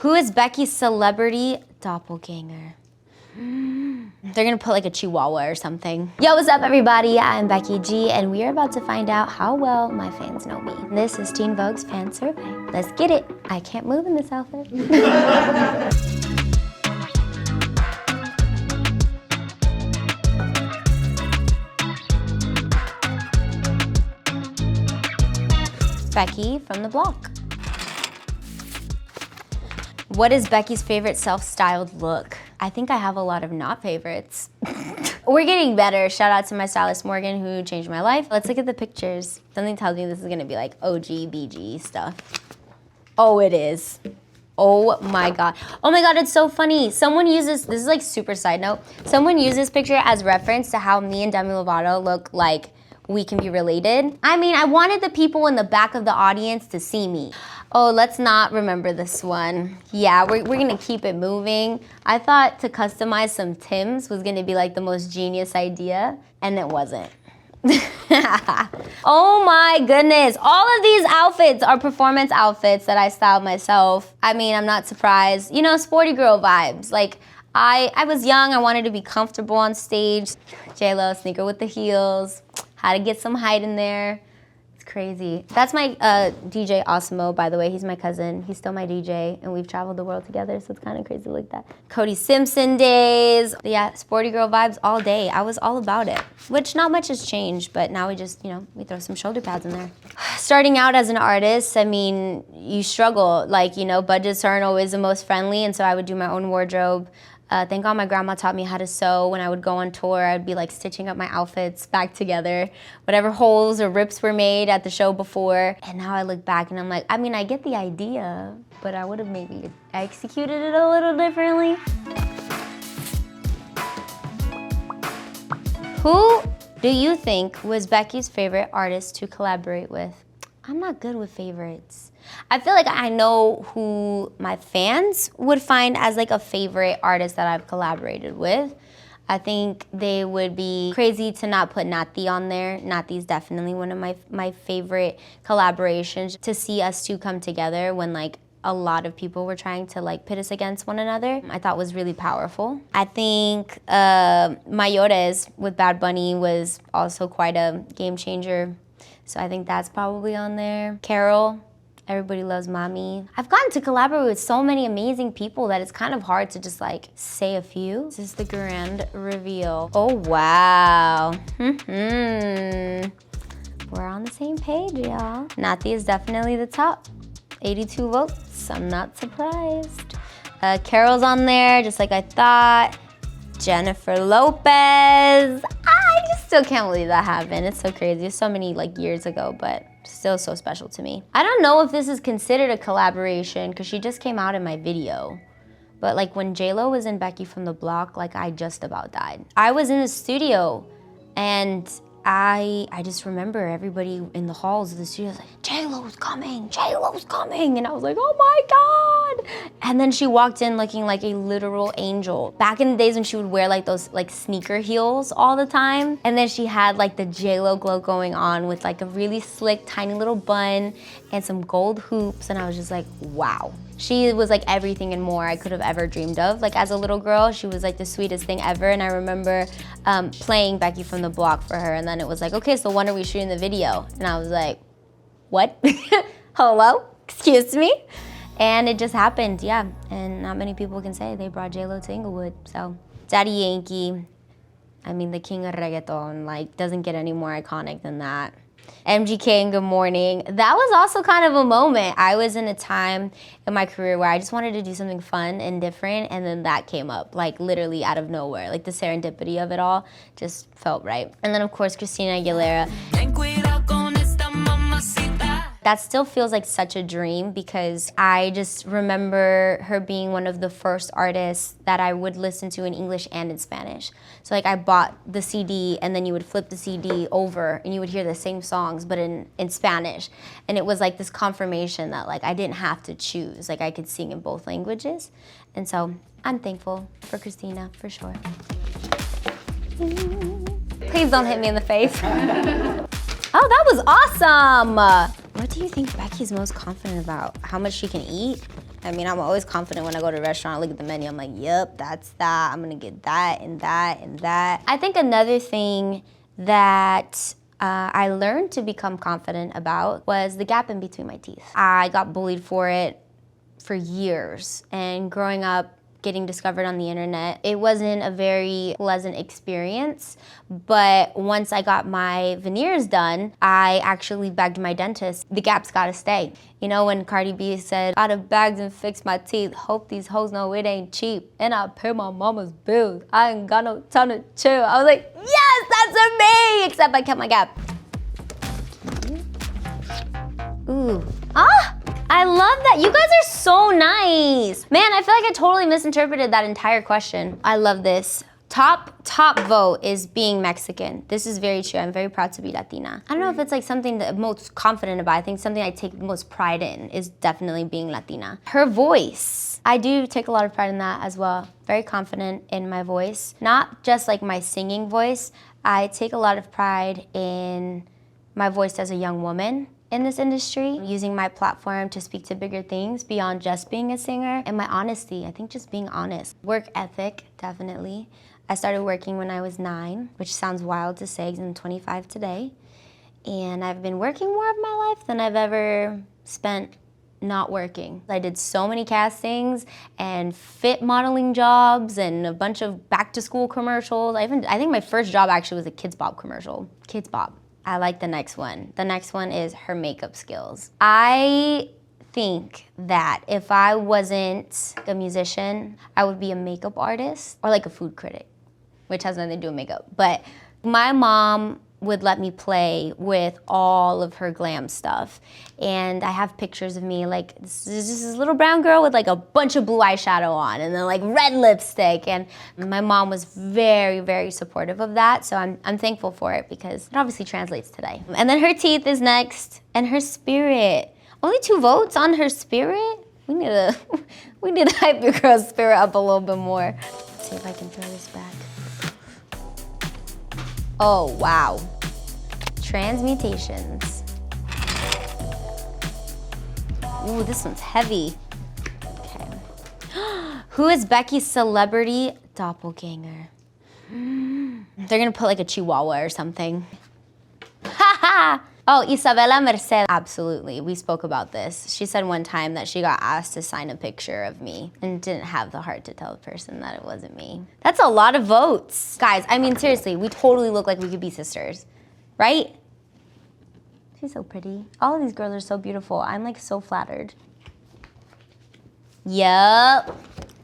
Who is Becky's celebrity doppelganger? They're gonna put like a chihuahua or something. Yo, what's up everybody? I'm Becky G and we are about to find out how well my fans know me. This is Teen Vogue's fan survey. Let's get it. I can't move in this outfit. Becky from the block. What is Becky's favorite self-styled look? I think I have a lot of not favorites. We're getting better. Shout out to my stylist Morgan who changed my life. Let's look at the pictures. Something tells me this is gonna be like OG, BG stuff. Oh, it is. Oh my God. Oh my God, it's so funny. Someone uses, this is like super side note, someone used this picture as reference to how me and Demi Lovato look like we can be related. I mean, I wanted the people in the back of the audience to see me. Oh, let's not remember this one. Yeah, we're gonna keep it moving. I thought to customize some Tims was gonna be like the most genius idea, and it wasn't. Oh my goodness. All of these outfits are performance outfits that I styled myself. I mean, I'm not surprised. You know, sporty girl vibes. Like, I was young, I wanted to be comfortable on stage. J-Lo, sneaker with the heels. How to get some height in there. It's crazy. That's my DJ Osmo, by the way. He's my cousin. He's still my DJ, and we've traveled the world together, so it's kind of crazy like that. Cody Simpson days. Yeah, sporty girl vibes all day. I was all about it, which not much has changed, but now we just, you know, we throw some shoulder pads in there. Starting out as an artist, I mean, you struggle. Like, you know, budgets aren't always the most friendly, and so I would do my own wardrobe. Thank God my grandma taught me how to sew. When I would go on tour, I'd be like stitching up my outfits back together, whatever holes or rips were made at the show before. And now I look back and I'm like, I mean, I get the idea, but I would have maybe executed it a little differently. Who do you think was Becky's favorite artist to collaborate with? I'm not good with favorites. I feel like I know who my fans would find as like a favorite artist that I've collaborated with. I think they would be crazy to not put Nati on there. Nati's definitely one of my favorite collaborations. To see us two come together when like a lot of people were trying to like pit us against one another, I thought was really powerful. I think Mayores with Bad Bunny was also quite a game changer. So I think that's probably on there. Carol. Everybody loves Mommy. I've gotten to collaborate with so many amazing people that it's kind of hard to just like say a few. This is the grand reveal. Oh, wow. We're on the same page, y'all. Nati is definitely the top. 82 votes, I'm not surprised. Carol's on there, just like I thought. Jennifer Lopez. I just still can't believe that happened. It's so crazy. It's so many like years ago, but still so special to me. I don't know if this is considered a collaboration because she just came out in my video. But like when J-Lo was in Becky from the Block, like I just about died. I was in the studio and I just remember everybody in the halls of the studio was like, J-Lo's coming, J-Lo's coming. And I was like, oh my God. And then she walked in looking like a literal angel. Back in the days when she would wear like those like sneaker heels all the time. And then she had like the J-Lo glow going on with like a really slick, tiny little bun and some gold hoops. And I was just like, wow. She was like everything and more I could have ever dreamed of. Like as a little girl, she was like the sweetest thing ever. And I remember playing Becky from the Block for her. And then it was like, okay, so when are we shooting the video? And I was like, what? Hello? Excuse me? And it just happened, yeah. And not many people can say they brought J-Lo to Inglewood. So Daddy Yankee, I mean the king of reggaeton, like doesn't get any more iconic than that. MGK and Good Morning. That was also kind of a moment. I was in a time in my career where I just wanted to do something fun and different, and then that came up, like literally out of nowhere. Like the serendipity of it all just felt right. And then of course, Christina Aguilera. That still feels like such a dream because I just remember her being one of the first artists that I would listen to in English and in Spanish. So like I bought the CD and then you would flip the CD over and you would hear the same songs but in Spanish. And it was like this confirmation that like I didn't have to choose. Like I could sing in both languages. And so I'm thankful for Christina, for sure. Please don't hit me in the face. Oh, that was awesome! What do you think Becky's most confident about? How much she can eat? I mean, I'm always confident when I go to a restaurant, I look at the menu, I'm like, yep, that's that. I'm gonna get that and that and that. I think another thing that I learned to become confident about was the gap in between my teeth. I got bullied for it for years, and growing up, getting discovered on the internet, it wasn't a very pleasant experience, but once I got my veneers done, I actually begged my dentist, the gap's gotta stay. You know, when Cardi B said, I'd have bagged and fixed my teeth, hope these hoes know it ain't cheap, and I pay my mama's bills, I ain't got no time to chill. I was like, yes, that's me, except I kept my gap. Ooh, I love that. You guys are so nice. Man, I feel like I totally misinterpreted that entire question. I love this. Top vote is being Mexican. This is very true. I'm very proud to be Latina. I don't know if it's like something that I'm most confident about. I think something I take most pride in is definitely being Latina. Her voice. I do take a lot of pride in that as well. Very confident in my voice. Not just like my singing voice. I take a lot of pride in my voice as a young woman in this industry, using my platform to speak to bigger things beyond just being a singer, and my honesty. I think just being honest. Work ethic, definitely. I started working when I was 9, which sounds wild to say because I'm 25 today. And I've been working more of my life than I've ever spent not working. I did so many castings and fit modeling jobs and a bunch of back to school commercials. I think my first job actually was a Kids Bop commercial. Kids Bop. I like the next one. The next one is her makeup skills. I think that if I wasn't a musician, I would be a makeup artist or like a food critic, which has nothing to do with makeup. But my mom would let me play with all of her glam stuff. And I have pictures of me like, this is just this little brown girl with like a bunch of blue eyeshadow on and then like red lipstick. And my mom was very, very supportive of that. So I'm thankful for it because it obviously translates today. And then her teeth is next and her spirit. Only 2 votes on her spirit? We need to hype your girl's spirit up a little bit more. Let's see if I can throw this back. Oh, wow. Transmutations. Ooh, this one's heavy. Okay. Who is Becky's celebrity doppelganger? They're gonna put like a chihuahua or something. Haha! Oh, Isabella Merced. Absolutely, we spoke about this. She said one time that she got asked to sign a picture of me and didn't have the heart to tell the person that it wasn't me. That's a lot of votes. Guys, I mean, seriously, we totally look like we could be sisters, right? She's so pretty. All of these girls are so beautiful. I'm like so flattered. Yup.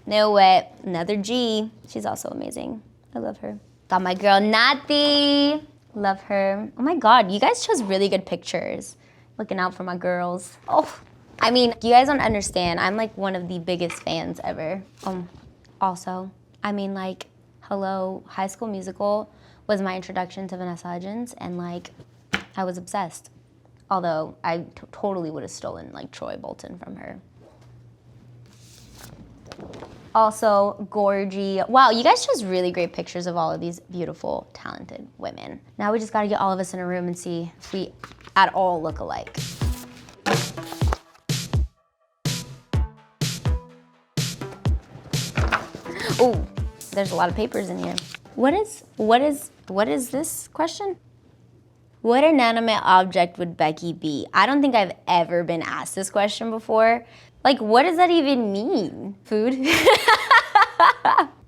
No way. Another G. She's also amazing. I love her. Got my girl Nati. Love her. Oh my God, you guys chose really good pictures. Looking out for my girls. Oh, I mean, you guys don't understand. I'm like one of the biggest fans ever. Also, I mean like, hello, High School Musical was my introduction to Vanessa Hudgens and like, I was obsessed. Although I totally would have stolen like Troy Bolton from her. Also, Gorgie. Wow, you guys chose really great pictures of all of these beautiful, talented women. Now we just gotta get all of us in a room and see if we at all look alike. Oh, there's a lot of papers in here. What is this question? What inanimate object would Becky be? I don't think I've ever been asked this question before. Like, what does that even mean? Food?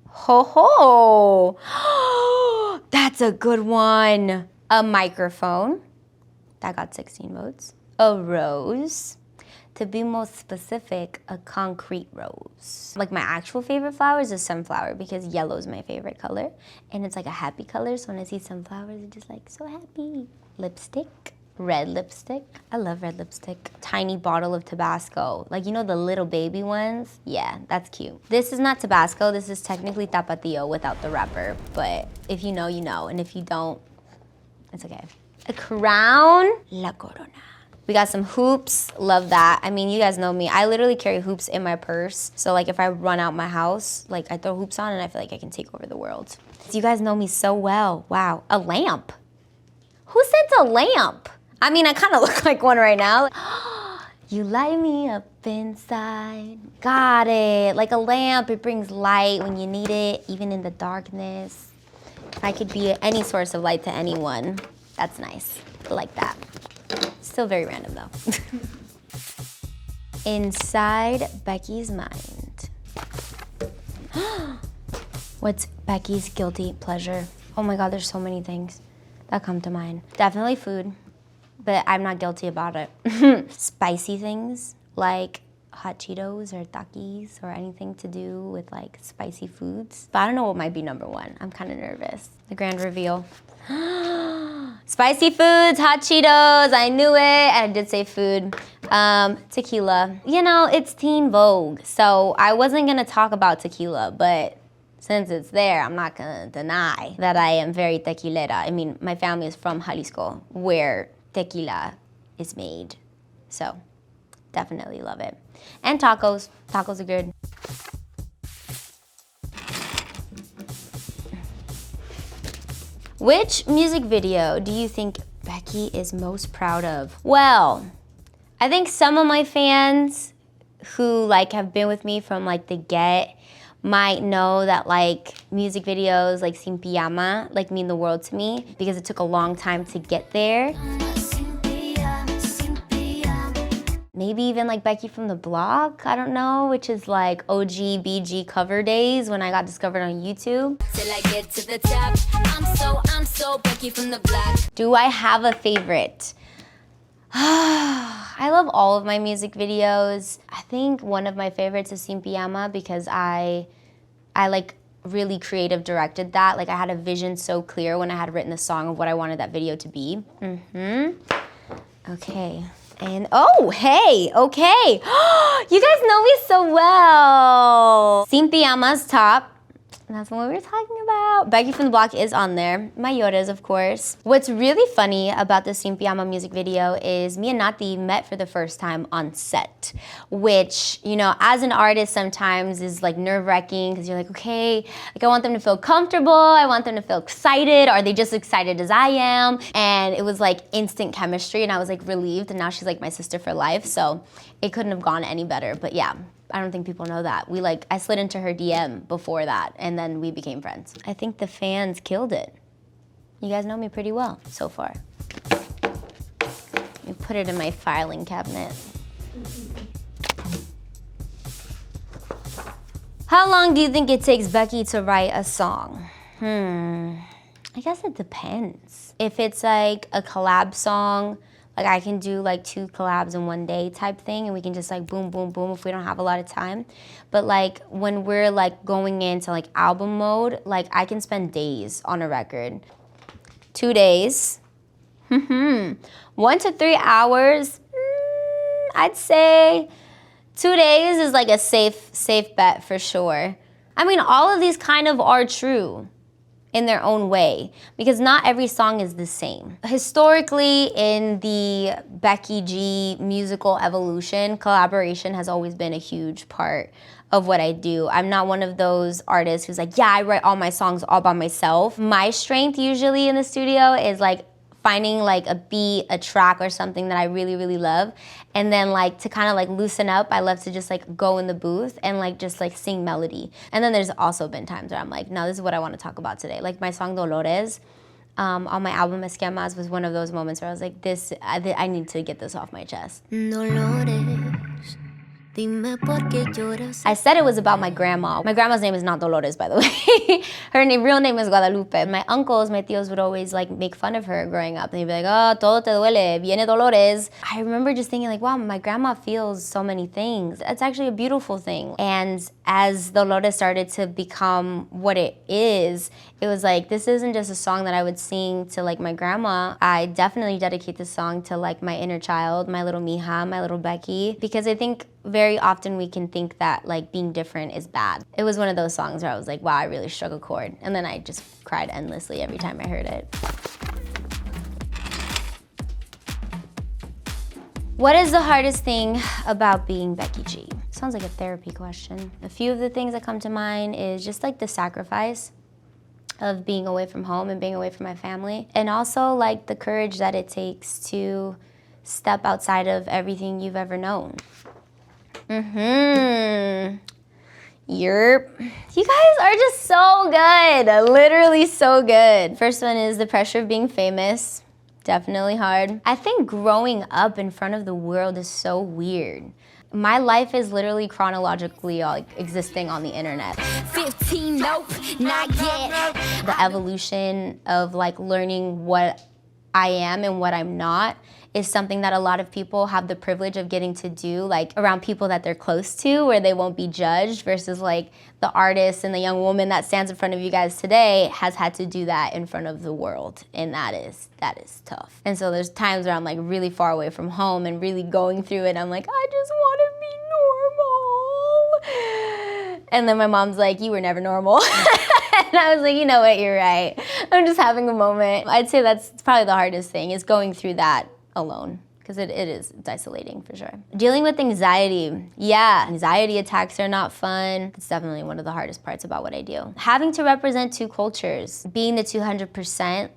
Ho ho! That's a good one. A microphone. That got 16 votes. A rose. To be most specific, a concrete rose. Like my actual favorite flower is a sunflower because yellow is my favorite color. And it's like a happy color, so when I see sunflowers, it's just like so happy. Lipstick. Red lipstick. I love red lipstick. Tiny bottle of Tabasco. Like, you know the little baby ones? Yeah, that's cute. This is not Tabasco. This is technically Tapatio without the wrapper. But if you know, you know. And if you don't, it's okay. A crown. La Corona. We got some hoops. Love that. I mean, you guys know me. I literally carry hoops in my purse. So like if I run out my house, like I throw hoops on and I feel like I can take over the world. So you guys know me so well. Wow. A lamp. Who sent a lamp? I mean, I kind of look like one right now. You light me up inside. Got it. Like a lamp, it brings light when you need it, even in the darkness. I could be any source of light to anyone. That's nice. I like that. Still very random though. Inside Becky's mind. What's Becky's guilty pleasure? Oh my God, there's so many things that come to mind. Definitely food, but I'm not guilty about it. Spicy things like hot Cheetos or Takis or anything to do with like spicy foods. But I don't know what might be number one. I'm kind of nervous. The grand reveal. Spicy foods, hot Cheetos, I knew it. I did say food. Tequila. You know, it's teen Vogue, so I wasn't gonna talk about tequila, but since it's there, I'm not gonna deny that I am very tequilera. I mean, my family is from Jalisco, where tequila is made. So, definitely love it. And tacos. Tacos are good. Which music video do you think Becky is most proud of? Well, I think some of my fans who like have been with me from like the get might know that like music videos like Sin Pijama like mean the world to me because it took a long time to get there. Maybe even like Becky from the Block, I don't know, which is like OG BG cover days when I got discovered on YouTube. Till I get to the top, I'm so Becky from the Block. Do I have a favorite? I love all of my music videos. I think one of my favorites is Sin Pijama because I like really creative directed that. Like I had a vision so clear when I had written the song of what I wanted that video to be. Okay. And oh, hey, okay. You guys know me so well. Sin Pijama's top. That's what we were talking about. Becky from the Block is on there. Mayores, of course. What's really funny about the Sin Pijama music video is me and Nati met for the first time on set, which, you know, as an artist sometimes is like nerve-wracking because you're like, okay, like I want them to feel comfortable. I want them to feel excited. Are they just excited as I am? And it was like instant chemistry and I was like relieved and now she's like my sister for life. So it couldn't have gone any better, but yeah. I don't think people know that. I slid into her DM before that, and then we became friends. I think the fans killed it. You guys know me pretty well so far. Let me put it in my filing cabinet. How long do you think it takes Becky to write a song? I guess it depends. If it's like a collab song, like I can do like 2 collabs in one day type thing and we can just like boom, boom, boom if we don't have a lot of time. But like when we're like going into like album mode, like I can spend days on a record. 2 days. 1 to 3 hours, I'd say 2 days is like a safe bet for sure. I mean, all of these kind of are true in their own way, because not every song is the same. Historically, in the Becky G musical evolution, collaboration has always been a huge part of what I do. I'm not one of those artists who's like, yeah, I write all my songs all by myself. My strength usually in the studio is like finding like a beat, a track or something that I really, really love. And then like to kind of like loosen up, I love to just like go in the booth and like just like sing melody. And then there's also been times where I'm like, no, this is what I want to talk about today. Like my song Dolores on my album Esquemas was one of those moments where I was like, I need to get this off my chest. Dolores. I said it was about my grandma. My grandma's name is not Dolores, by the way. Her real name is Guadalupe. My uncles, my tios would always like make fun of her growing up. They'd be like, oh, todo te duele, viene Dolores. I remember just thinking like, wow, my grandma feels so many things. It's actually a beautiful thing. And as Dolores started to become what it was like, this isn't just a song that I would sing to like my grandma. I definitely dedicate this song to like my inner child, my little Mija, my little Becky, because I think very often we can think that like being different is bad. It was one of those songs where I was like, wow, I really struck a chord. And then I just cried endlessly every time I heard it. What is the hardest thing about being Becky G? Sounds like a therapy question. A few of the things that come to mind is just like the sacrifice of being away from home and being away from my family. And also like the courage that it takes to step outside of everything you've ever known. Yerp. You guys are just so good, literally so good. First one is the pressure of being famous. Definitely hard. I think growing up in front of the world is so weird. My life is literally chronologically like existing on the internet. 15, nope, not yet. The evolution of like learning what I am and what I'm not is something that a lot of people have the privilege of getting to do, like around people that they're close to, where they won't be judged, versus like the artist and the young woman that stands in front of you guys today has had to do that in front of the world, and that is tough. And so there's times where I'm like really far away from home and really going through it. I'm like, I just want to be normal. And then my mom's like, you were never normal. And I was like, you know what, you're right. I'm just having a moment. I'd say that's probably the hardest thing, is going through that alone, because it's isolating for sure. Dealing with anxiety. Yeah, anxiety attacks are not fun. It's definitely one of the hardest parts about what I do. Having to represent two cultures, being the 200%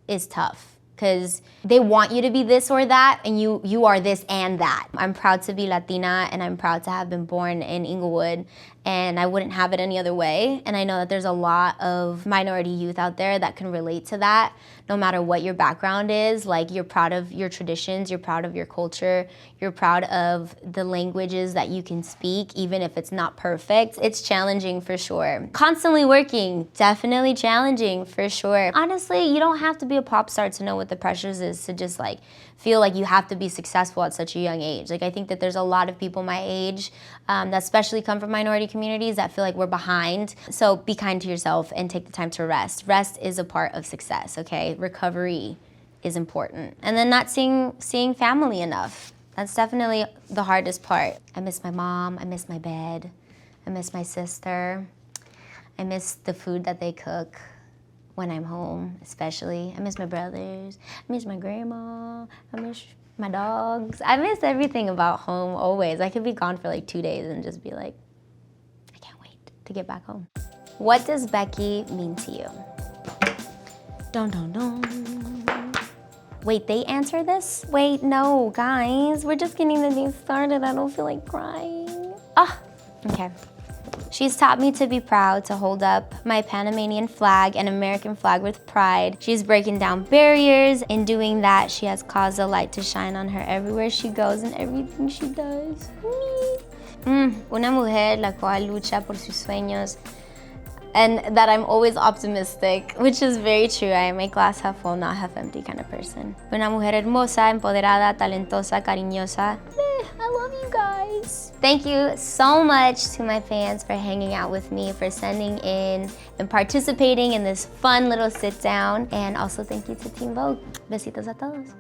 is tough, because they want you to be this or that, and you are this and that. I'm proud to be Latina, and I'm proud to have been born in Inglewood, and I wouldn't have it any other way. And I know that there's a lot of minority youth out there that can relate to that. No matter what your background is, like, you're proud of your traditions, you're proud of your culture, you're proud of the languages that you can speak, even if it's not perfect. It's challenging for sure. Constantly working, definitely challenging for sure. Honestly, you don't have to be a pop star to know what the pressures is to just like feel like you have to be successful at such a young age. Like, I think that there's a lot of people my age that especially come from minority communities that feel like we're behind. So be kind to yourself and take the time to rest. Rest is a part of success, okay? Recovery is important. And then not seeing family enough. That's definitely the hardest part. I miss my mom, I miss my bed, I miss my sister, I miss the food that they cook when I'm home, especially. I miss my brothers, I miss my grandma, I miss my dogs. I miss everything about home always. I could be gone for like 2 days and just be like, I can't wait to get back home. What does Becky mean to you? Dun dun dun. Wait, they answer this? Wait, no, guys, we're just getting the day started. I don't feel like crying. Okay. She's taught me to be proud, to hold up my Panamanian flag and American flag with pride. She's breaking down barriers. In doing that, she has caused the light to shine on her everywhere she goes and everything she does. Una mujer la cual lucha por sus sueños, and that I'm always optimistic, which is very true. I am a glass half full, not half empty kind of person. Una mujer hermosa, empoderada, talentosa, cariñosa. I love you guys. Thank you so much to my fans for hanging out with me, for sending in and participating in this fun little sit down. And also thank you to Team Vogue. Besitos a todos.